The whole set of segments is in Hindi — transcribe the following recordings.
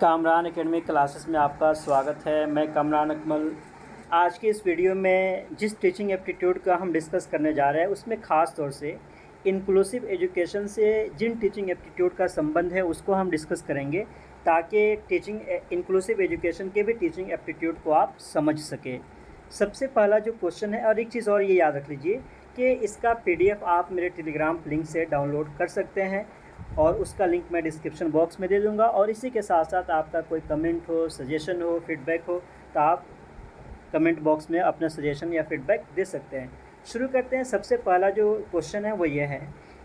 कामरान एकेडमी क्लासेस में आपका स्वागत है। मैं कामरान अकमल। आज की इस वीडियो में जिस टीचिंग एप्टीट्यूड का हम डिस्कस करने जा रहे हैं उसमें ख़ास तौर से इंक्लूसिव एजुकेशन से जिन टीचिंग एप्टीट्यूड का संबंध है उसको हम डिस्कस करेंगे, ताकि टीचिंग इंक्लूसिव एजुकेशन के भी टीचिंग एप्टीट्यूड को आप समझ सकें। सबसे पहला जो क्वेश्चन है, और एक चीज़ और ये याद रख लीजिए कि इसका PDF आप मेरे टेलीग्राम लिंक से डाउनलोड कर सकते हैं और उसका लिंक मैं डिस्क्रिप्शन बॉक्स में दे दूंगा। और इसी के साथ साथ आपका कोई कमेंट हो, सजेशन हो, फीडबैक हो तो आप कमेंट बॉक्स में अपना सजेशन या फीडबैक दे सकते हैं। शुरू करते हैं। सबसे पहला जो क्वेश्चन है वो ये है,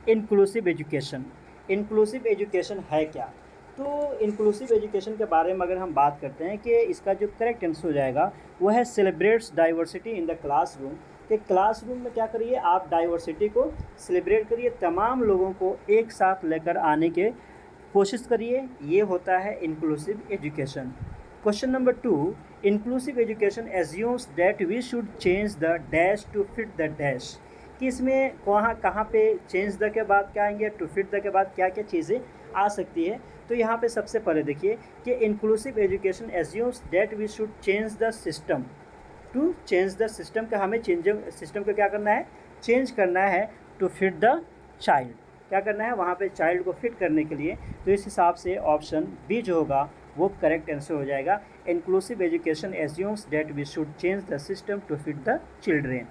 इंक्लूसिव एजुकेशन। इंक्लूसिव एजुकेशन है क्या? तो इंक्लूसिव एजुकेशन के बारे में अगर हम बात करते हैं कि इसका जो करेक्ट आंसर हो जाएगा वो है celebrates diversity in the classroom. कि क्लासरूम में क्या करिए, आप डाइवर्सिटी को सेलिब्रेट करिए, तमाम लोगों को एक साथ लेकर आने के कोशिश करिए। ये होता है inclusive education. Question number 2, inclusive education assumes that we should change the dash to fit the dash. कि इसमें कहाँ पे चेंज द के बाद क्या आएंगे, टू फिट द के बाद क्या क्या चीज़ें आ सकती है। तो यहाँ पे सबसे पहले देखिए कि inclusive education assumes that we should change the system to change the system. का हमें सिस्टम को क्या करना है, चेंज करना है टू फिट द चाइल्ड। क्या करना है वहाँ पे चाइल्ड को फिट करने के लिए। तो इस हिसाब से ऑप्शन बी जो होगा वो करेक्ट आंसर हो जाएगा। Inclusive education assumes that we should change the system to fit the children.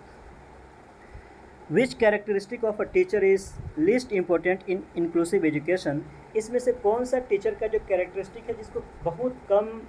Which characteristic of a teacher is least important in inclusive education. इसमें से कौन सा टीचर का जो कैरेक्टरिस्टिक है जिसको बहुत कम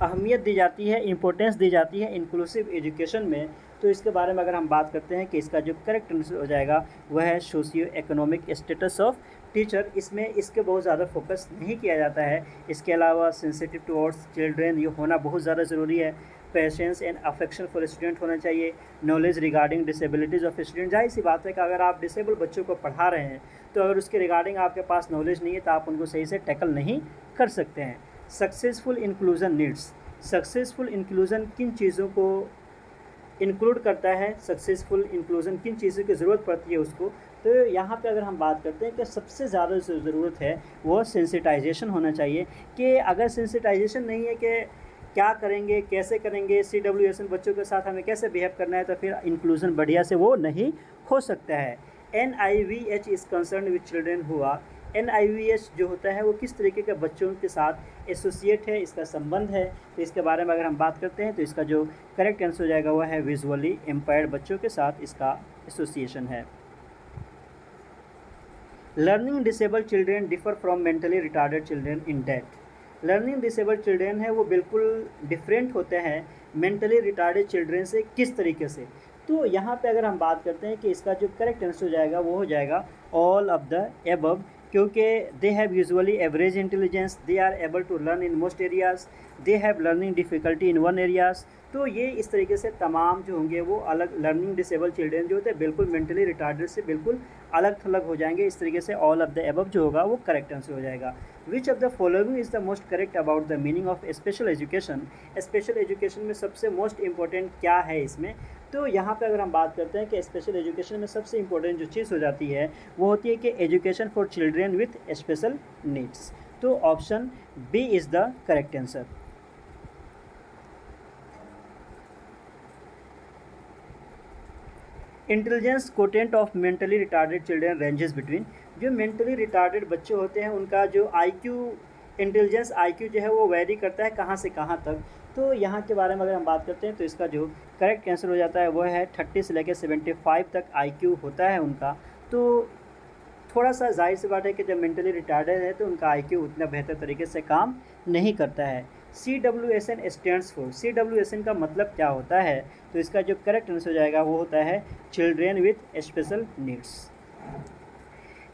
अहमियत दी जाती है, इम्पोर्टेंस दी जाती है इंक्लूसिव एजुकेशन में। तो इसके बारे में अगर हम बात करते हैं कि इसका जो करेक्ट आंसर हो जाएगा वह है socio economic status of teacher. इसमें इसके बहुत ज़्यादा फोकस नहीं किया जाता है। इसके अलावा सेंसिटिव टुवर्ड्स चिल्ड्रेन ये होना बहुत ज़्यादा ज़रूरी है। Patience and affection for student होना चाहिए। Knowledge regarding disabilities of student. जाहिर सी बात है कि अगर आप डिसेबल बच्चों को पढ़ा रहे हैं तो अगर उसके रिगार्डिंग आपके पास नॉलेज नहीं है तो आप उनको सही से टैकल नहीं कर सकते हैं। Successful inclusion needs. Successful inclusion किन चीज़ों को इंक्लूड करता है, सक्सेसफुल इंक्लूजन किन चीज़ों की ज़रूरत पड़ती है उसको। तो यहाँ पे अगर हम बात करते हैं कि सबसे ज़्यादा जो ज़रूरत है वो सेंसिटाइजेशन होना चाहिए। कि अगर सेंसिटाइजेशन नहीं है कि क्या करेंगे, कैसे करेंगे, CWSN बच्चों के साथ हमें कैसे बिहेव करना है, तो फिर इंक्लूजन बढ़िया से वो नहीं हो सकता है। NIVH is concern with children हुआ। NIVH जो होता है वो किस तरीके के बच्चों के साथ एसोसिएट है, इसका संबंध है। तो इसके बारे में अगर हम बात करते हैं तो इसका जो करेक्ट आंसर हो जाएगा वह है विजुअली एम्पायर्ड बच्चों के साथ इसका एसोसिएशन है। Learning disabled children differ from mentally retarded children in that. Learning disabled children है वो बिल्कुल डिफरेंट होते हैं मेंटली रिटार्डेड चिल्ड्रेन से। किस तरीके से? तो यहाँ पे अगर हम बात करते हैं कि इसका जो करेक्ट आंसर हो जाएगा वो हो जाएगा ऑल ऑफ द एबव। क्योंकि they have usually average intelligence, they are able to learn in most areas, they have learning difficulty in one areas. तो ये इस तरीके से तमाम जो होंगे वो अलग, लर्निंग डिसेबल चिल्ड्रेन जो होते हैं बिल्कुल मेंटली रिटार्डेड से बिल्कुल अलग थलग हो जाएंगे। इस तरीके से ऑल ऑफ द एबव जो होगा वो करेक्ट आंसर हो जाएगा। विच of the following is the most correct about the meaning of special education. Special education में सबसे मोस्ट इंपॉर्टेंट क्या है इसमें? तो यहाँ पे अगर हम बात करते हैं कि स्पेशल एजुकेशन में सबसे इंपॉर्टेंट जो चीज़ हो जाती है वो होती है कि education for children with special needs. तो option b is the correct answer. Intelligence quotient of mentally retarded children ranges between. जो मेंटली रिटार्डेड बच्चे होते हैं उनका जो IQ, इंटेलिजेंस IQ जो है वो वेरी करता है कहाँ से कहाँ तक। तो यहाँ के बारे में अगर हम बात करते हैं तो इसका जो करेक्ट आंसर हो जाता है वो है 30 से लेकर 75 तक IQ होता है उनका। तो थोड़ा सा जाहिर सी बात है कि जब मेंटली रिटार्डेड है तो उनका IQ उतना बेहतर तरीके से काम नहीं करता है। CWSN stands for. CWSN का मतलब क्या होता है? तो इसका जो करेक्ट आंसर हो जाएगा वो होता है children with special needs.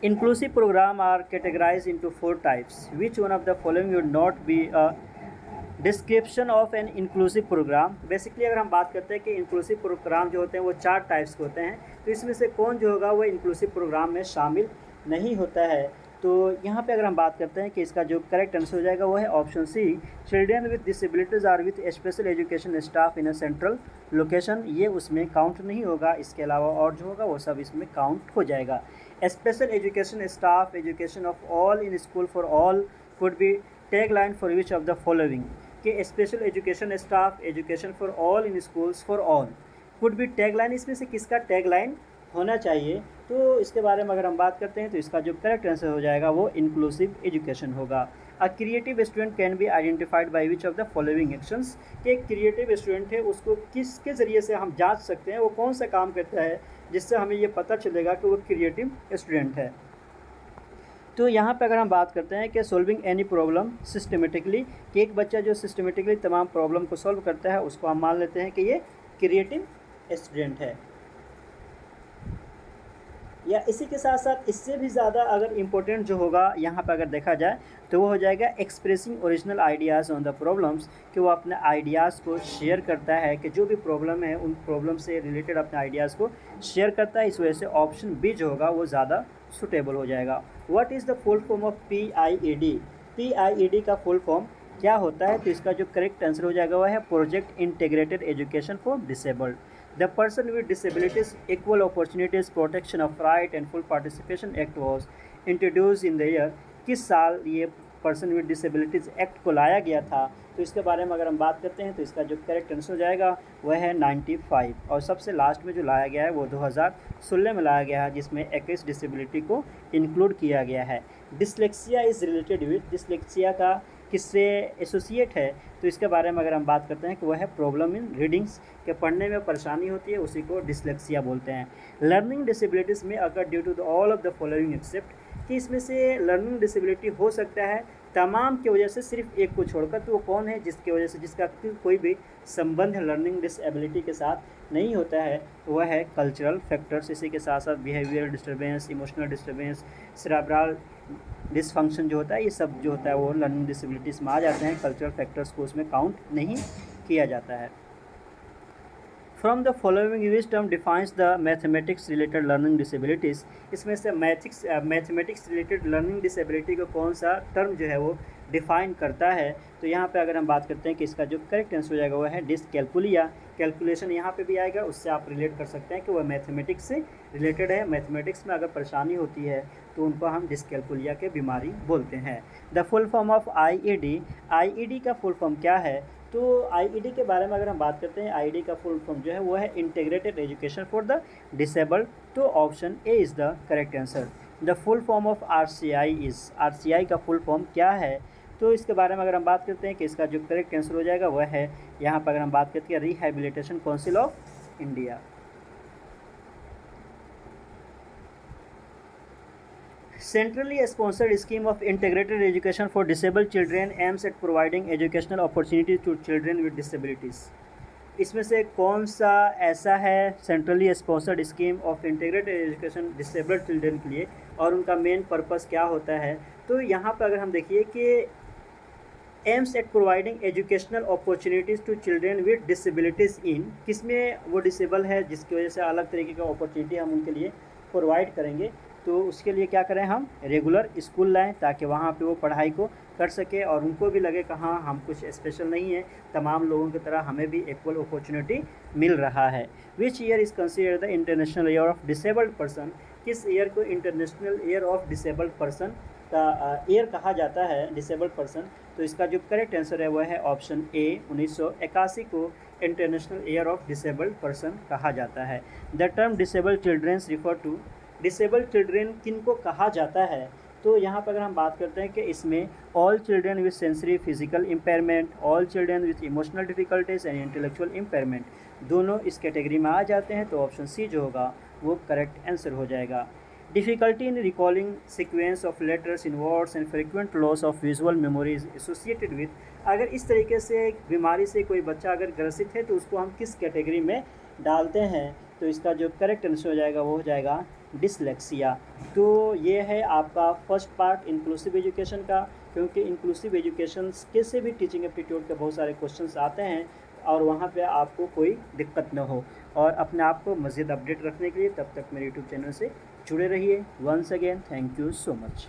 Inclusive program are categorize into 4 types. Which one of the following would not be a description of an inclusive program. Basically अगर हम बात करते हैं कि इंक्लूसिव प्रोग्राम जो होते हैं वो 4 टाइप्स के होते हैं, तो इसमें से कौन जो होगा वो इंक्लूसिव प्रोग्राम में शामिल नहीं होता है। तो यहाँ पे अगर हम बात करते हैं कि इसका जो करेक्ट आंसर हो जाएगा वो है option C, children with disabilities are with special education staff in a central location. ये उसमें काउंट नहीं होगा, इसके अलावा और जो होगा वो सब इसमें काउंट हो जाएगा। Special education staff education of all in school for all could be tag line for which of the following कि special education staff, education for all in schools for all could be tag line, इसमें से किसका टैग लाइन होना चाहिए। तो इसके बारे में अगर हम बात करते हैं तो इसका जो करेक्ट आंसर हो जाएगा वो इंक्लूसिव एजुकेशन होगा। A creative student can be identified by which of the following actions कि एक क्रिएटिव स्टूडेंट है उसको किसके ज़रिए से हम जांच सकते हैं वो कौन सा काम करता है जिससे हमें ये पता चलेगा कि वो क्रिएटिव स्टूडेंट है। तो यहाँ पे अगर हम बात करते हैं कि सॉल्विंग एनी प्रॉब्लम सिस्टमेटिकली कि एक बच्चा जो सिस्टमेटिकली तमाम प्रॉब्लम को सॉल्व करता है उसको हम मान लेते हैं कि ये क्रिएटिव स्टूडेंट है। या इसी के साथ साथ इससे भी ज़्यादा अगर इम्पोर्टेंट जो होगा यहाँ पर अगर देखा जाए तो वो हो जाएगा expressing original ideas on the problems कि वो अपने आइडियाज़ को शेयर करता है कि जो भी प्रॉब्लम है उन प्रॉब्लम से रिलेटेड अपने आइडियाज़ को शेयर करता है। इस वजह से ऑप्शन बी जो होगा वो ज़्यादा सुटेबल हो जाएगा। What is the full form of PIED? PIED का फुल फॉर्म क्या होता है? तो इसका जो करेक्ट आंसर हो जाएगा वह है project integrated education for disabled. The Person with Disabilities Equal Opportunities Protection of Right and Full Participation Act was introduced in the year, किस साल ये पर्सन विद डिसेबिलिटीज़ एक्ट को लाया गया था? तो इसके बारे में अगर हम बात करते हैं तो इसका जो करेक्ट आंसर हो जाएगा वह है 95 और सबसे लास्ट में जो लाया गया है वो 2016 में लाया गया है जिसमें 21 डिसेबिलिटी को इंक्लूड किया गया है। Dyslexia is related with, dyslexia का किससे एसोसिएट है? तो इसके बारे में अगर हम बात करते हैं कि वह है प्रॉब्लम इन रीडिंग्स के पढ़ने में परेशानी होती है, उसी को डिसलेक्सिया बोलते हैं। लर्निंग डिसेबिलिटीज़ में अगर due to all of the following except कि इसमें से लर्निंग डिसेबिलिटी हो सकता है तमाम की वजह से सिर्फ एक को छोड़कर, तो वो कौन है जिसकी वजह से जिसका कोई भी संबंध लर्निंग डिसेबिलिटी के साथ नहीं होता है? वह है कल्चरल फैक्टर्स। इसी के साथ साथ behaviour disturbance, emotional disturbance, cerebral dysfunction जो होता है, ये सब जो होता है वो लर्निंग डिसेबिलिटीज़ में आ जाते हैं। कल्चरल फैक्टर्स को उसमें काउंट नहीं किया जाता है। From the following which term defines the mathematics related learning disabilities, इसमें से मैथमेटिक्स रिलेटेड लर्निंग डिसेबिलिटी को कौन सा टर्म जो है वो डिफ़ाइन करता है? तो यहाँ पे अगर हम बात करते हैं कि इसका जो करेक्ट आंसर हो जाएगा वह है डिसकैल्कुलिया। कैलकुलेशन यहाँ पे भी आएगा, उससे आप रिलेट कर सकते हैं कि वह मैथमेटिक्स से रिलेटेड है। मैथमेटिक्स में अगर परेशानी होती है तो उनको हम डिसकैल्कुलिया के बीमारी बोलते हैं। The full form of IED, IED का फुल फॉर्म क्या है? तो IED के बारे में अगर हम बात करते हैं, IED का फुल फॉर्म जो है वो है integrated education for the disabled. तो option A is the correct answer. The full form of RCI is, RCI का फुल फॉर्म क्या है? तो इसके बारे में अगर हम बात करते हैं कि इसका जो करेक्ट आंसर हो जाएगा वह है, यहाँ पर अगर हम बात करते हैं rehabilitation council of India. Centrally sponsored scheme of integrated education for disabled children aims at providing educational opportunities to children with disabilities। इसमें से कौन सा ऐसा है centrally sponsored scheme of integrated education disabled children के लिए और उनका मेन पर्पस क्या होता है? तो यहाँ पर अगर हम देखिए कि aims at providing educational opportunities to children with disabilities in, किसमें वो डिसेबल है जिसकी वजह से अलग तरीके का अपॉर्चुनिटी हम उनके लिए प्रोवाइड करेंगे। तो उसके लिए क्या करें, हम रेगुलर स्कूल लाएं ताकि वहाँ पे वो पढ़ाई को कर सके और उनको भी लगे कि हाँ हम कुछ स्पेशल नहीं है, तमाम लोगों की तरह हमें भी इक्वल अपॉर्चुनिटी मिल रहा है। Which year is considered the international year of disabled person, किस ईयर को international year of disabled person का ईयर कहा जाता है, डिसेबल्ड पर्सन? तो इसका जो करेक्ट आंसर है वह है ऑप्शन ए, 1981 को international year of disabled person कहा जाता है। The term disabled childrens refer to, disabled children किन को कहा जाता है? तो यहाँ पर अगर हम बात करते हैं कि इसमें all children with sensory physical impairment, all children with emotional difficulties and intellectual impairment दोनों इस कैटेगरी में आ जाते हैं। तो ऑप्शन सी जो होगा वो करेक्ट आंसर हो जाएगा। Difficulty in recalling sequence of letters in words and frequent loss of visual memory is associated with, अगर इस तरीके से बीमारी से कोई बच्चा अगर ग्रसित है तो उसको हम किस कैटेगरी में डालते हैं? तो इसका जो करेक्ट आंसर हो जाएगा वो हो जाएगा डिसलेक्सिया। तो ये है आपका फर्स्ट पार्ट इंक्लूसिव एजुकेशन का, क्योंकि इंक्लूसिव एजुकेशन के से भी टीचिंग एप्टीट्यूड के बहुत सारे क्वेश्चंस आते हैं और वहाँ पे आपको कोई दिक्कत न हो। और अपने आप को मज़ीद अपडेट रखने के लिए तब तक मेरे यूट्यूब चैनल से जुड़े रहिए। Once again thank you so much.